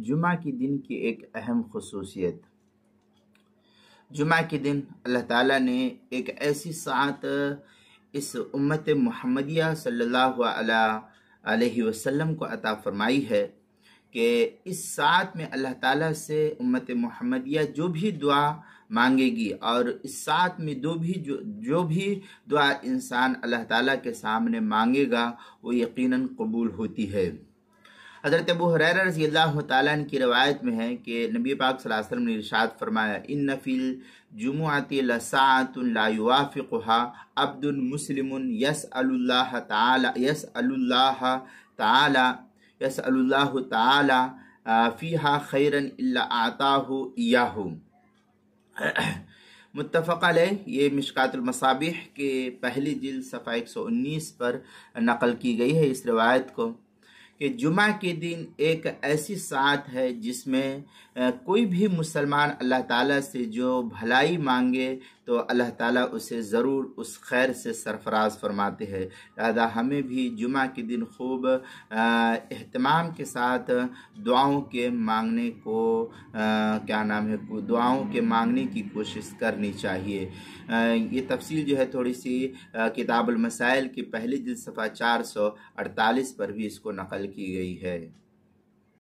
جمعہ کے دن کی ایک اہم خصوصیت۔ جمعہ کے دن اللہ تعالیٰ نے ایک ایسی ساعت اس امت محمدیہ صلی اللہ علیہ وسلم کو عطا فرمائی ہے کہ اس ساعت میں اللہ تعالیٰ سے امت محمدیہ جو بھی دعا مانگے گی اور اس ساعت میں جو بھی دعا انسان اللہ تعالیٰ کے سامنے مانگے گا وہ یقیناً قبول ہوتی ہے۔ حضرت ابو ہریرہ رضی اللہ تعالیٰ عنہ کی روایت میں ہے کہ نبی پاک صلی اللہ علیہ وسلم نے ارشاد فرمایا ان فی الجمعۃ لساعۃ لا یوافقها عبد مسلم یسأل اللہ تعالی فیہا خیرا الا اعطاہ ایاہ۔ متفق علیہ۔ یہ مشکات المصابیح کے پہلی جلد صفحہ 119 پر نقل کی گئی ہے اس روایت کو، کہ جمعہ کے دن ایک ایسی ساعت ہے جس میں کوئی بھی مسلمان اللہ تعالیٰ سے جو بھلائی مانگے تو اللہ تعالیٰ اسے ضرور اس خیر سے سرفراز فرماتے ہیں۔ لہذا ہمیں بھی جمعہ کے دن خوب اہتمام کے ساتھ دعاؤں کے مانگنے کی کوشش کرنی چاہیے۔ یہ تفصیل جو ہے تھوڑی سی کتاب المسائل کی پہلی جلد صفحہ 448 پر بھی اس کو نقل کی گئی ہے۔